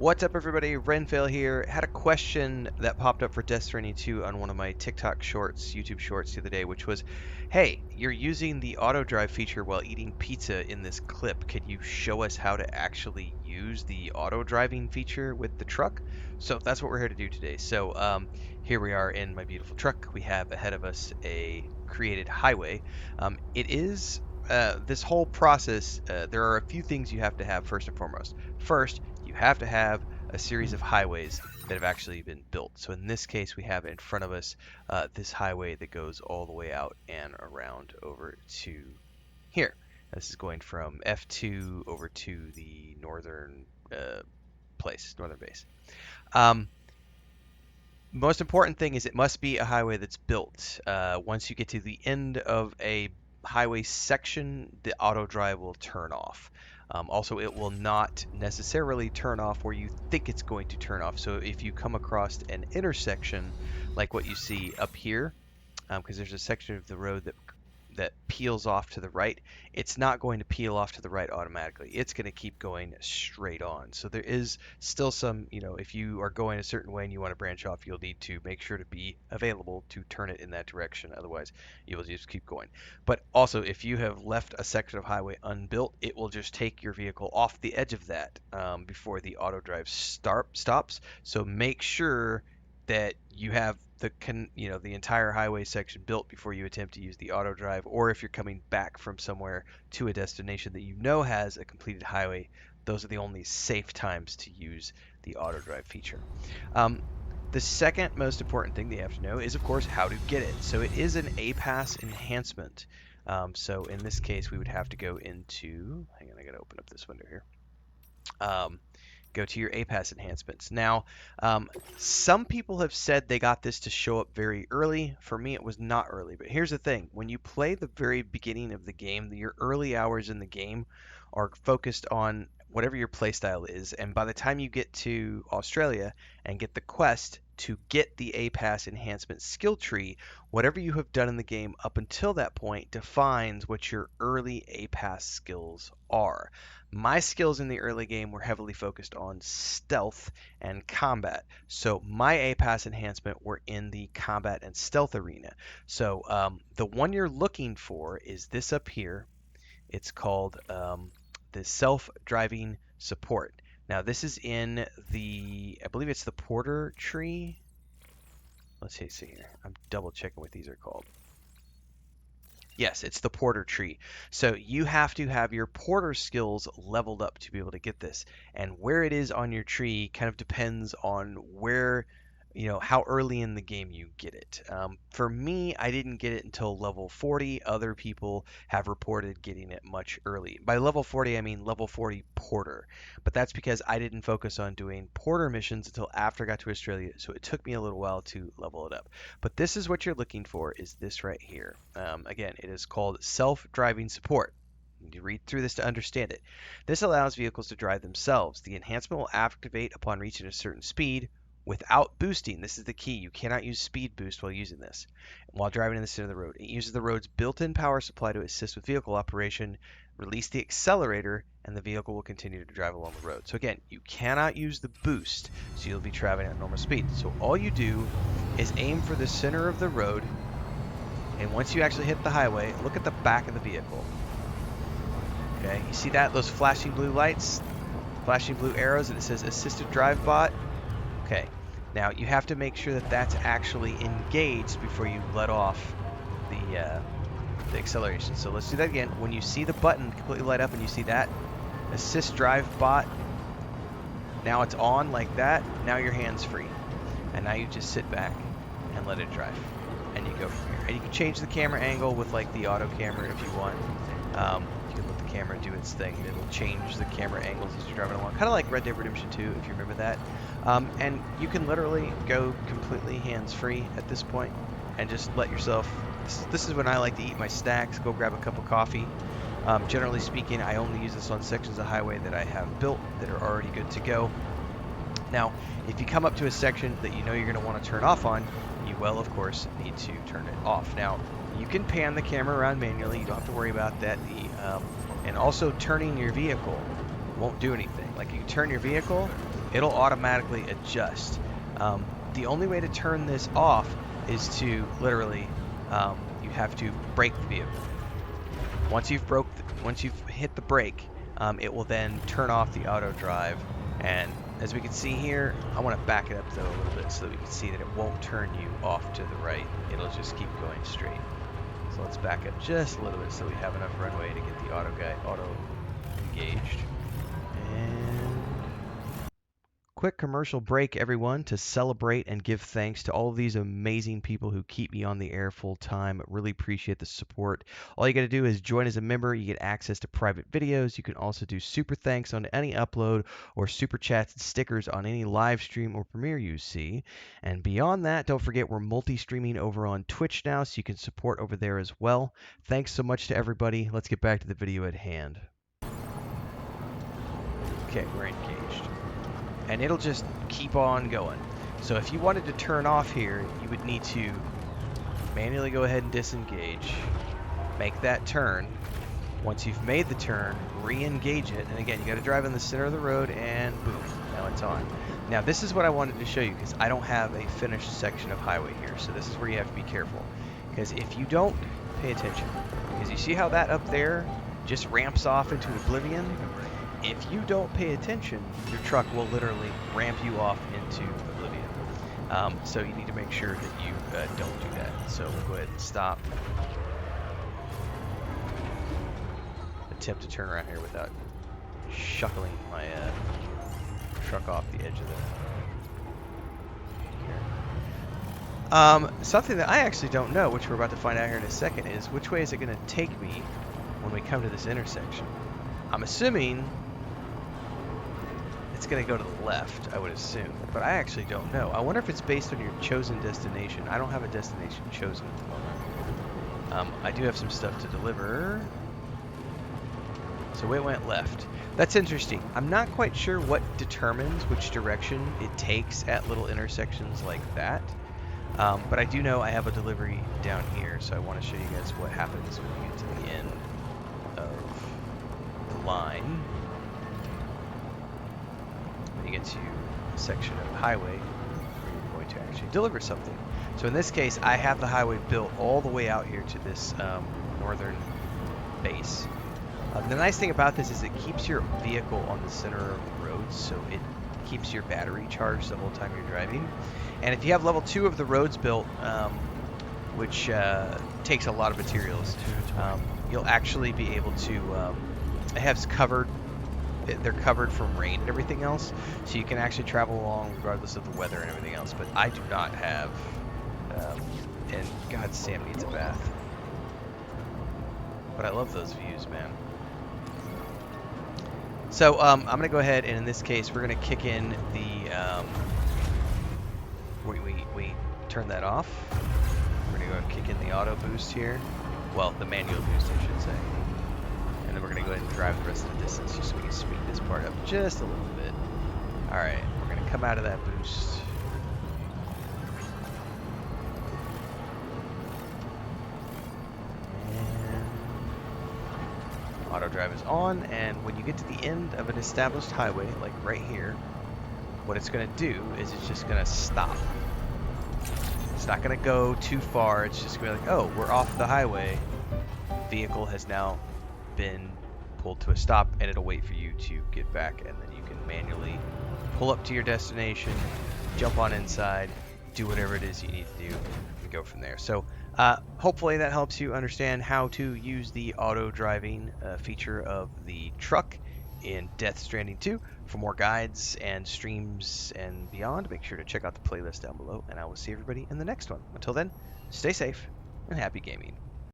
What's up, everybody? Renfail here. Had a question that popped up for Death Stranding 2 on one of my TikTok shorts, YouTube shorts the other day, which was, hey, you're using the auto drive feature while eating pizza in this clip. Could you show us how to actually use the auto driving feature with the truck? So that's what we're here to do today. Here we are in my beautiful truck. We have ahead of us a created highway. It is this whole process, there are a few things you have to have first and foremost. First, you have to have a series of highways that have actually been built. So in this case, we have in front of us this highway that goes all the way out and around over to here. This is going from F2 over to the northern northern base. Um, Most important thing is it must be a highway that's built. Once you get to the end of a highway section, the auto drive will turn off. Also, it will not necessarily turn off where you think it's going to turn off. So if you come across an intersection like what you see up here, because there's a section of the road that peels off to the right, it's not going to peel off to the right automatically. It's going to keep going straight on. So there is still some, if you are going a certain way and you want to branch off, you'll need to make sure to be available to turn it in that direction. Otherwise, you will just keep going. But also, if you have left a section of highway unbuilt, it will just take your vehicle off the edge of that before the auto drive stops. So make sure that you have the entire highway section built before you attempt to use the auto drive, or if you're coming back from somewhere to a destination that you know has a completed highway, those are the only safe times to use the auto drive feature. The second most important thing that you have to know is, of course, how to get it. So it is an A-Pass enhancement. So in this case, we would have to go into, hang on, I gotta open up this window here. Go to your A-Pass enhancements. Now, some people have said they got this to show up very early. For me, it was not early. But here's the thing. When you play the very beginning of the game, your early hours in the game are focused on whatever your playstyle is. And by the time you get to Australia and get the quest to get the A-Pass enhancement skill tree, whatever you have done in the game up until that point defines what your early A-Pass skills are. My skills in the early game were heavily focused on stealth and combat. So my A-Pass enhancement were in the combat and stealth arena. So the one you're looking for is this up here. It's called the self-driving support. Now this is in I believe it's the Porter tree. Let's see here. I'm double checking what these are called. Yes, it's the Porter tree. So you have to have your Porter skills leveled up to be able to get this. And where it is on your tree kind of depends on where, how early in the game you get it. For me, I didn't get it until level 40. Other people have reported getting it much early. By level 40, I mean level 40 Porter. But that's because I didn't focus on doing Porter missions until after I got to Australia. So it took me a little while to level it up. But this is what you're looking for, is this right here. Again, it is called self-driving support. You read through this to understand it. This allows vehicles to drive themselves. The enhancement will activate upon reaching a certain speed without boosting. This is the key. You cannot use speed boost while using this. While driving in the center of the road, it uses the road's built-in power supply to assist with vehicle operation. Release the accelerator, and the vehicle will continue to drive along the road. So again, you cannot use the boost, so you'll be traveling at normal speed. So all you do is aim for the center of the road, and once you actually hit the highway, look at the back of the vehicle. Okay, you see that? Those flashing blue lights, flashing blue arrows, and it says assisted drive bot. Okay, now you have to make sure that that's actually engaged before you let off the acceleration. So let's do that again. When you see the button completely light up and you see that assist drive bot, now it's on like that. Now your hand's free, and now you just sit back and let it drive, and you go from here. And you can change the camera angle with like the auto camera if you want. You can let the camera do its thing. It'll change the camera angles as you're driving along, kind of like Red Dead Redemption 2 if you remember that. And you can literally go completely hands-free at this point and just let yourself. This is when I like to eat my snacks, go grab a cup of coffee. Generally speaking, I only use this on sections of highway that I have built that are already good to go. Now, if you come up to a section that you know you're going to want to turn off on, you will, of course, need to turn it off. Now, you can pan the camera around manually. You don't have to worry about that. And also turning your vehicle won't do anything. Like you turn your vehicle it'll automatically adjust. The only way to turn this off is to literally, you have to brake the vehicle. Once you've hit the brake, it will then turn off the auto drive. And as we can see here, I want to back it up though a little bit so that we can see that it won't turn you off to the right. It'll just keep going straight. So let's back up just a little bit so we have enough runway to get the auto engaged. And quick commercial break, everyone, to celebrate and give thanks to all of these amazing people who keep me on the air full time. Really appreciate the support. All you got to do is join as a member. You get access to private videos. You can also do super thanks on any upload or super chats and stickers on any live stream or premiere you see. And beyond that, don't forget we're multi-streaming over on Twitch now, so you can support over there as well. Thanks so much to everybody. Let's get back to the video at hand. Okay, we're engaged. And it'll just keep on going. So if you wanted to turn off here, you would need to manually go ahead and disengage, make that turn. Once you've made the turn, re-engage it, and again, you got to drive in the center of the road, and boom, now it's on. Now this is what I wanted to show you, because I don't have a finished section of highway here, so this is where you have to be careful. Because if you don't pay attention, because you see how that up there just ramps off into oblivion? If you don't pay attention, your truck will literally ramp you off into oblivion. So you need to make sure that you don't do that. So we'll go ahead and stop. Attempt to turn around here without shuckling my truck off the edge of the... Something that I actually don't know, which we're about to find out here in a second, is which way is it going to take me when we come to this intersection? I'm assuming it's going to go to the left, I would assume, but I actually don't know. I wonder if it's based on your chosen destination. I don't have a destination chosen at the moment. I do have some stuff to deliver. So it went left. That's interesting. I'm not quite sure what determines which direction it takes at little intersections like that. But I do know I have a delivery down here, so I want to show you guys what happens when we get to the end of the line. When you get to a section of highway where you're going to actually deliver something. So in this case, I have the highway built all the way out here to this northern base. The nice thing about this is it keeps your vehicle on the center of the road, so it keeps your battery charged the whole time you're driving. And if you have level 2 of the roads built, which takes a lot of materials, you'll actually be able to, it has covered, they're covered from rain and everything else, so you can actually travel along regardless of the weather and everything else. But I do not have, and God, Sam needs a bath. But I love those views, man. So I'm going to go ahead, and in this case, we're going to kick in the, we turn that off. We're going to go kick in the auto boost here. Well, the manual boost, I should say. And then we're going to go ahead and drive the rest of the distance just so we can speed this part up just a little bit. Alright, we're going to come out of that boost. Auto drive is on, and when you get to the end of an established highway, like right here, what it's going to do is it's just going to stop. It's not going to go too far. It's just going to be like, oh, we're off the highway. Vehicle has now been pulled to a stop, and it'll wait for you to get back, and then you can manually pull up to your destination, jump on inside, do whatever it is you need to do, and go from there. So hopefully that helps you understand how to use the auto driving feature of the truck in Death Stranding 2. For more guides and streams and beyond, make sure to check out the playlist down below, and I will see everybody in the next one. Until then, stay safe and happy gaming.